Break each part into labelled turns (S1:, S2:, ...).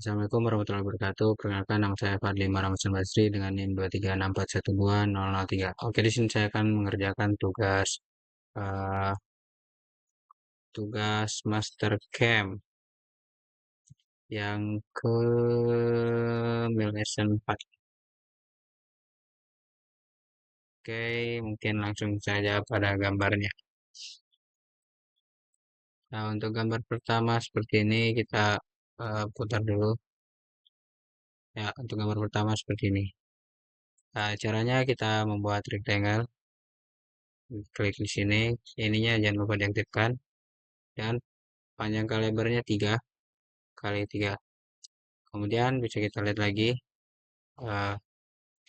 S1: Assalamualaikum warahmatullahi wabarakatuh. Perkenalkan nama saya Fadli Maramasan Basri dengan NIM 236412003. Oke, di sini saya akan mengerjakan eh, tugas Master Camp yang ke Lesson 4. Oke, mungkin langsung saja pada gambarnya. Nah, untuk gambar pertama seperti ini kita putar dulu. Ya, untuk gambar pertama seperti ini. Nah, caranya kita membuat rectangle. Klik di sini, ininya jangan lupa diaktifkan dan panjang kali lebarnya 3 kali 3. Kemudian bisa kita lihat lagi eh,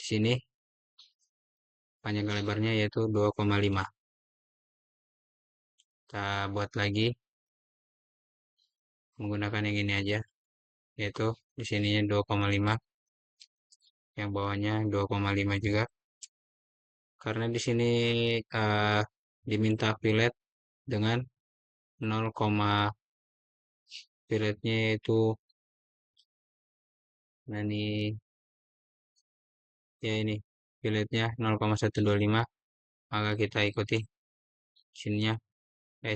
S1: di sini panjang kali lebarnya yaitu 2,5. Kita buat lagi menggunakan yang ini aja, yaitu di sininya 2,5, yang bawahnya 2,5 juga. Karena di sini eh, diminta fillet dengan 0, filletnya yaitu, nah ini ya ini filletnya 0,125, maka kita ikuti sininya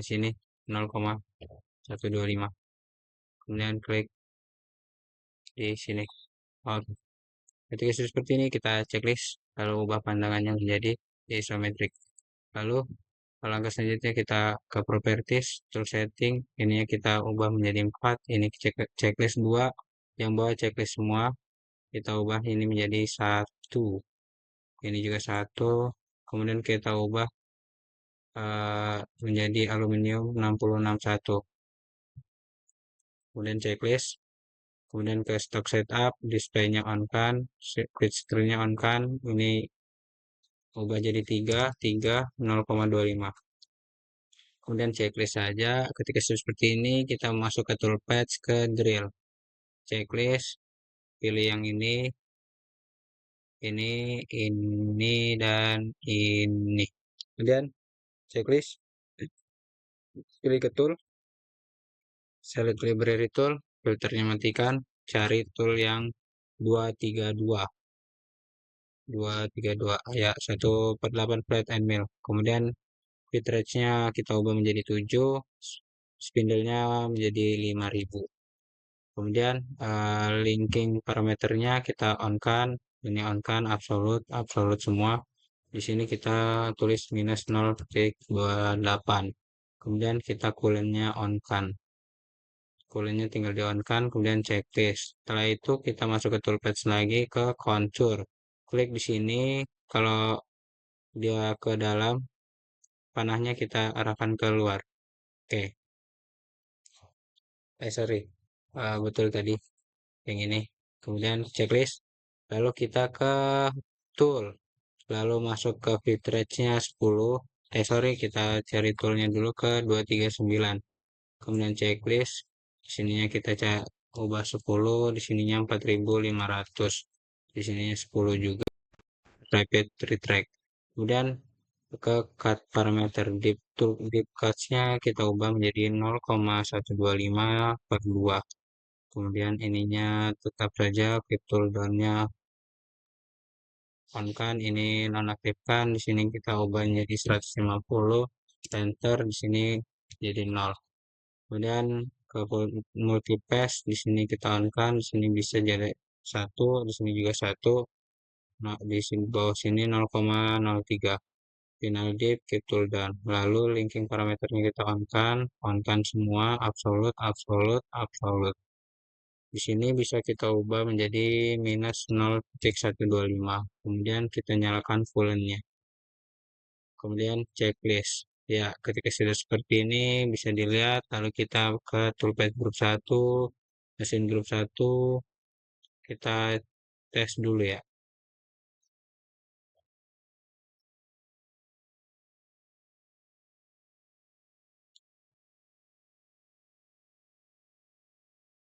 S1: sini 0,125. Kemudian klik di sini. Oke. Ketika sudah seperti ini kita checklist lalu ubah pandangannya menjadi isometrik. Lalu langkah selanjutnya kita ke properties, tool setting, ininya kita ubah menjadi 4, ini checklist 2, yang bawah checklist semua kita ubah ini menjadi 1, ini juga 1, kemudian kita ubah menjadi aluminium 661, kemudian checklist, kemudian ke stock setup, displaynya on kan, quit screen-nya on kan, ini ubah jadi 3, 3, 0,25. Kemudian checklist saja, ketika sudah seperti ini kita masuk ke toolpath ke drill. Checklist, pilih yang ini, dan ini. Kemudian checklist, pilih ke tool, select library tool, filternya matikan, cari tool yang 232. 232 ya 1/8 flat and mill. Kemudian fit range-nya kita ubah menjadi 7, spindle-nya menjadi 5000. Kemudian linking parameternya kita on kan, ini on kan absolute semua. Di sini kita tulis minus 0,28. Kemudian kita coolant-nya on kan. Coolant-nya tinggal di on kan, kemudian checklist. Setelah itu kita masuk ke toolpath lagi ke contour. Klik di sini, kalau dia ke dalam, panahnya kita arahkan ke luar. Oke, sorry, betul tadi yang ini. Kemudian checklist, lalu kita ke tool, lalu masuk ke fit range-nya 10. Sorry, kita cari toolnya dulu ke 239. Kemudian checklist, di sininya kita ubah 10, di sininya 4500, di sininya 10 juga. Rapid retract. Kemudian ke cut parameter deep cuts-nya kita ubah menjadi 0,125 per 2. Kemudian ininya tetap saja keep tool down-nya on kan, ini nonaktifkan, di sini kita ubah menjadi 150, enter, di sini jadi 0. Kemudian ke multipass, di sini kita on kan, di sini bisa jadi 1, di sini juga 1. Nah, di sini bawah sini 0,03. Final deep, keep tool down. Lalu linking parameternya kita on kan semua, absolute, absolute, absolute. Di sini bisa kita ubah menjadi minus 0,125. Kemudian kita nyalakan coolant-nya. Kemudian checklist. Ya, ketika sudah seperti ini bisa dilihat. Lalu kita ke toolpath group 1, mesin group 1. Kita tes dulu ya.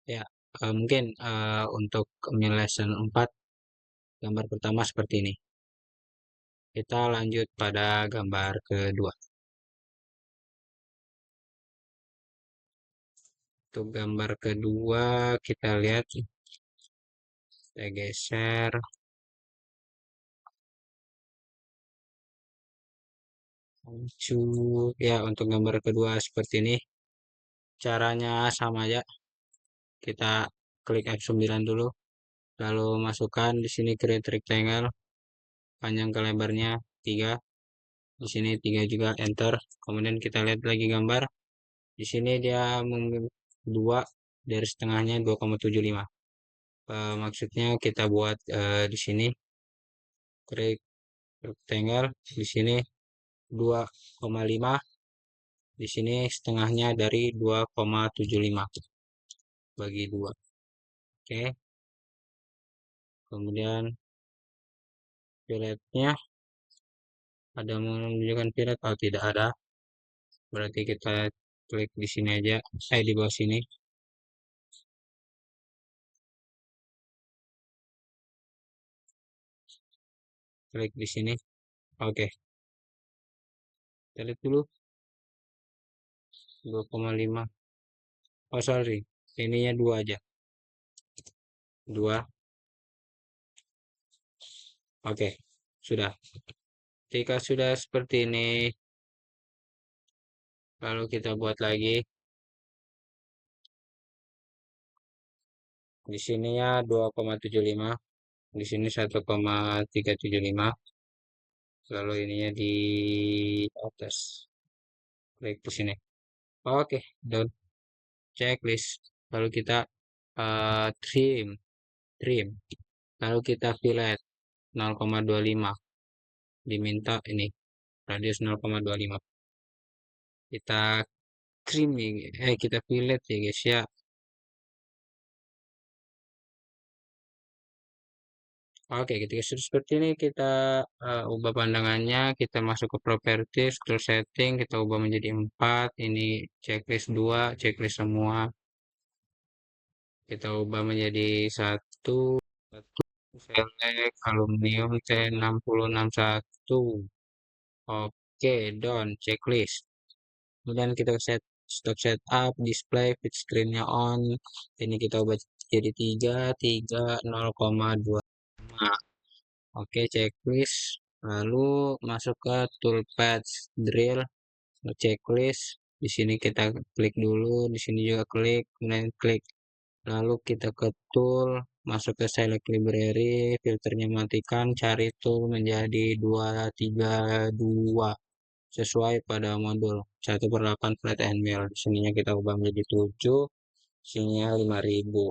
S1: Ya, mungkin untuk lesson 4, gambar pertama seperti ini. Kita lanjut pada gambar kedua. Untuk gambar kedua kita lihat Kita geser. Lanjut. Ya, untuk gambar kedua seperti ini. Caranya sama aja. Kita klik F9 dulu. Lalu masukkan di sini create rectangle. Panjang ke lebarnya 3. Di sini 3 juga, enter. Kemudian kita lihat lagi gambar. Di sini dia 2, dari setengahnya 2,75. Maksudnya kita buat di sini create rectangle, di sini 2,5, di sini setengahnya dari 2,75 bagi 2. Oke, kemudian filletnya ada menunjukkan fillet, kalau tidak ada berarti kita klik di sini aja, di bawah sini, klik di sini. Oke, kita lihat dulu 2,5. Oh sorry, ininya 2 aja, 2. Oke, sudah. Jika sudah seperti ini, lalu kita buat lagi. Di sini ya 2,75, di sini 1,375. Lalu ininya di atas. Klik di sini. Oke, done. Checklist. Lalu kita trim, trim. Lalu kita fillet 0,25. Diminta ini radius 0,25. Kita trimming, kita fillet ya guys ya. Oke, ketika sudah seperti ini kita ubah pandangannya, kita masuk ke properties, tool setting, kita ubah menjadi 4. Ini checklist 2, checklist semua. Kita ubah menjadi 1, select aluminium T6061. Oke, done, checklist. Kemudian kita set stock setup, display, fit screen-nya on. Ini kita ubah jadi 3, 3, 0,25. Oke, checklist. Lalu masuk ke toolpath drill, checklist. Di sini kita klik dulu, di sini juga klik, kemudian klik. Lalu kita ke tool, masuk ke select library, filternya matikan, cari tool menjadi 232 sesuai pada modul 1/8 flat and mill. Di sininya kita ubah menjadi 7, sininya 5000.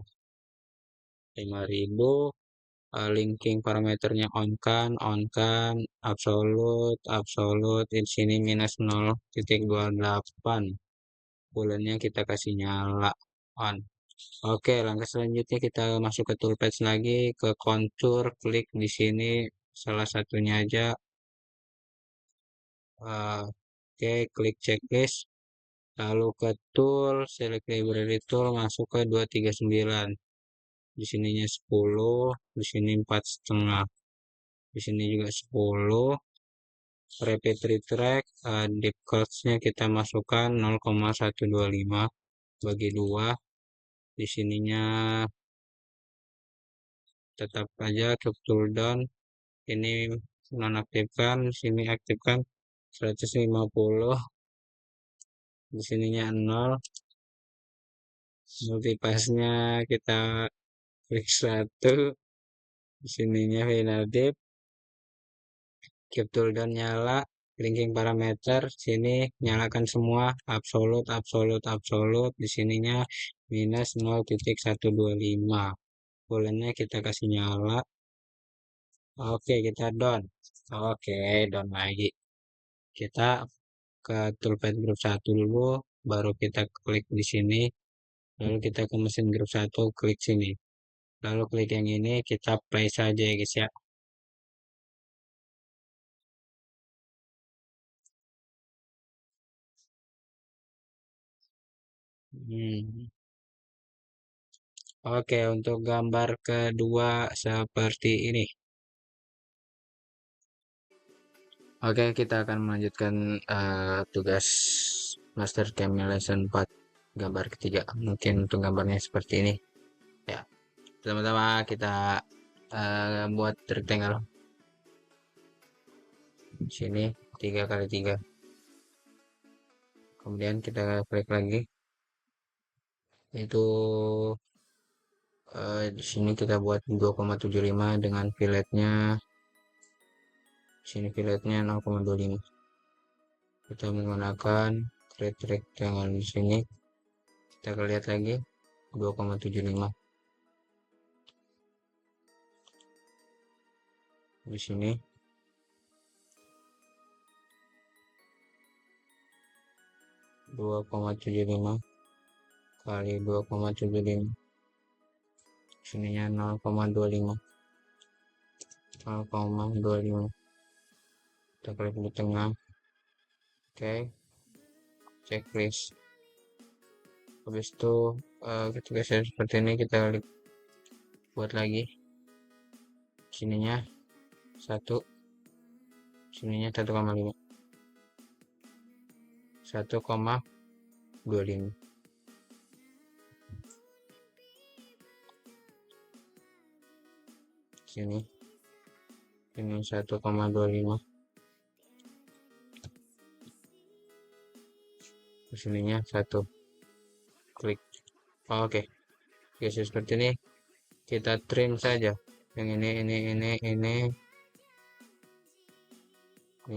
S1: 5000. Linking parameternya on kan, absolute, di sini minus 0,28. Bulannya kita kasih nyala, on. Oke, langkah selanjutnya kita masuk ke toolpath lagi, ke contour, klik di sini salah satunya aja. Oke, klik checklist, lalu ke tool, select library tool, masuk ke 239. Di sininya 10, di sini 4,5. Di sini juga 10. Repeat retract, deep codes-nya kita masukkan 0,125 bagi 2. Di sininya tetap aja ke tool down. Ini nonaktifkan, di sini aktifkan 150. Di sininya 0. Multipass-nya kita klik 1. Di sininya final dip. Keep tool down nyala, linking parameter, sini nyalakan semua, absolute, di sininya minus 0,125. Bulannya kita kasih nyala. Oke, kita done. Oke, done lagi. Kita ke toolpath group 1 dulu, baru kita klik di sini, lalu kita ke mesin group 1, klik sini. Lalu klik yang ini, kita play saja ya guys ya. Oke, untuk gambar kedua seperti ini. Oke, kita akan melanjutkan tugas Master Camera Lesson 4, gambar ketiga. Mungkin untuk gambarnya seperti ini. Ya, pertama-tama kita buat rectangle sini 3 kali 3, kemudian kita klik lagi, itu di sini kita buat 2,75 dengan filletnya, sini filletnya 0,25. Kita menggunakan create rectangle di sini, kita lihat lagi 2,75 di sini, dua koma tujuh lima kali 2,75, sininya 0,25, kita klik di tengah. Oke, checklist. Habis itu ketika saya seperti ini, kita buat lagi sininya 1, sininya 1,5, 1,25, sini ini 1,25, sininya 1, klik. Oke, guys, seperti ini kita trim saja yang ini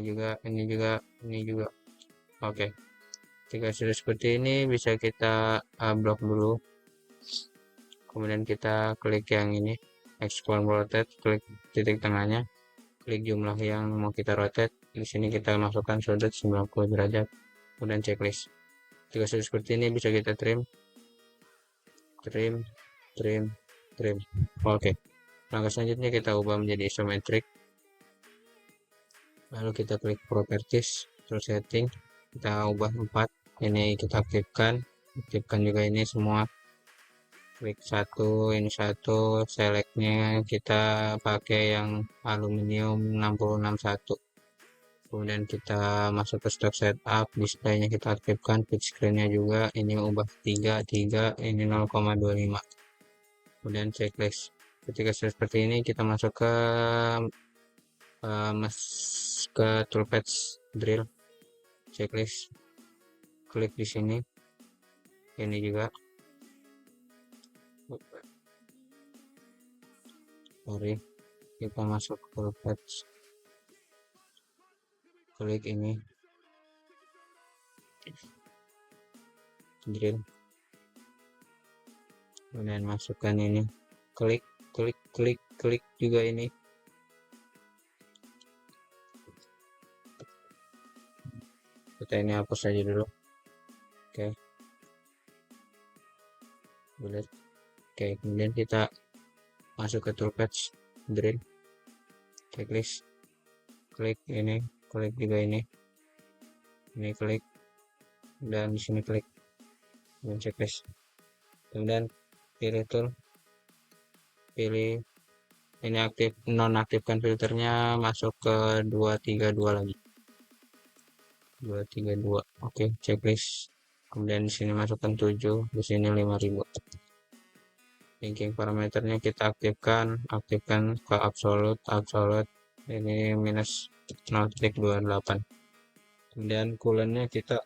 S1: juga. Oke, jika sudah seperti ini bisa kita blok dulu, kemudian kita klik yang ini expand rotate, klik titik tengahnya, klik jumlah yang mau kita rotate. Di sini kita masukkan sudut 90 derajat, kemudian checklist. Jika sudah seperti ini bisa kita trim. Oke, langkah selanjutnya kita ubah menjadi isometric, lalu kita klik properties, terus setting, kita ubah 4, ini kita aktifkan juga ini semua, klik ini satu, selectnya kita pakai yang aluminium 661, kemudian kita masuk ke stock setup, displaynya kita aktifkan, pitch screennya juga ini ubah 3, ini 0,25, kemudian checklist. Ketika sudah seperti ini kita masuk ke toolpath drill, checklist, klik di sini, ini juga, mari kita masuk ke toolpath, klik ini drill, kemudian masukkan ini, klik juga ini, kita ini hapus saja dulu. Oke, bulat. Oke, kemudian kita masuk ke toolpath drill, checklist, klik ini, klik juga ini klik, dan di sini klik dan checklist, kemudian pilih tool, pilih ini nonaktifkan filternya, masuk ke 232 lagi, 232. Oke, checklist, kemudian di sini masukkan 7, di sini 5000. Linking parameternya kita aktifkan ke absolute, ini minus 0,28, kemudian coolant-nya kita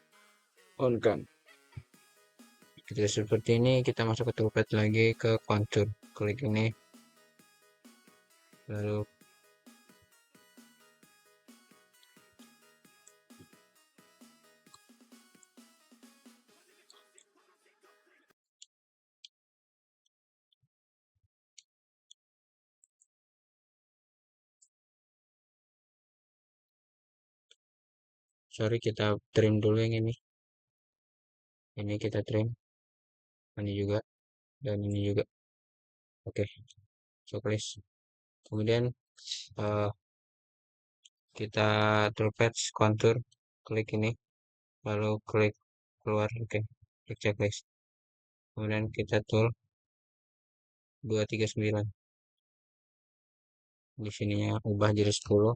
S1: on kan. Kita seperti ini, kita masuk ke toolpath lagi, ke contour, klik ini, lalu kita trim dulu yang ini kita trim, ini juga, dan ini juga. Oke, checklist, kemudian kita toolpath contour, klik ini, lalu klik keluar. Oke, klik checklist, kemudian kita tool 239, di sininya ubah jadi 10,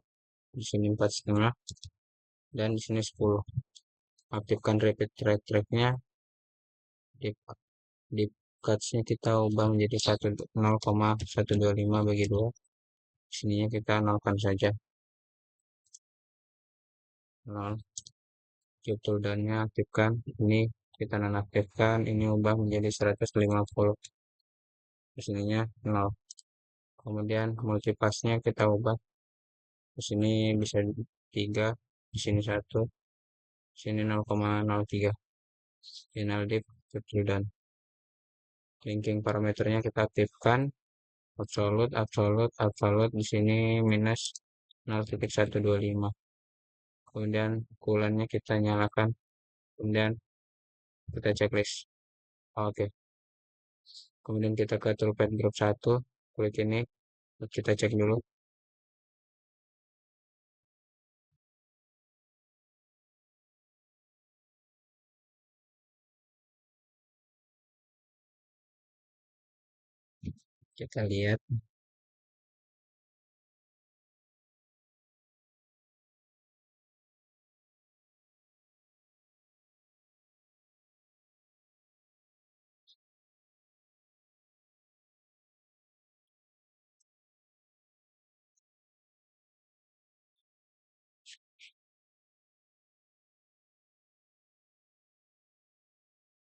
S1: di sini 4,5, dan di sini 10. Aktifkan repeat track-nya di cutsnya kita ubah menjadi 0,125 bagi 2. Sininya kita nolkan saja. 0. Cube tooldown-nya aktifkan. Ini kita nonaktifkan. Ini ubah menjadi 150. Di sininya 0. Kemudian multipassnya kita ubah. Di sini bisa 3, di sini 1, di sini 0,03. Final div cube tooldown. Linking parameternya kita aktifkan. Absolute, absolute, absolute. Di sini minus 0,125. Kemudian coolant-nya kita nyalakan. Kemudian kita checklist. Oke. Kemudian kita ke toolpad group 1. Klik ini. Kita cek dulu. Kita lihat.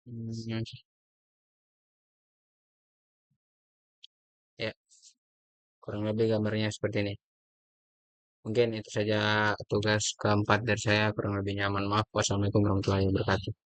S1: Hmm, ya, kurang lebih gambarnya seperti ini. Mungkin itu saja tugas keempat dari saya. Kurang lebih nyaman. Maaf. Wassalamualaikum warahmatullahi wabarakatuh.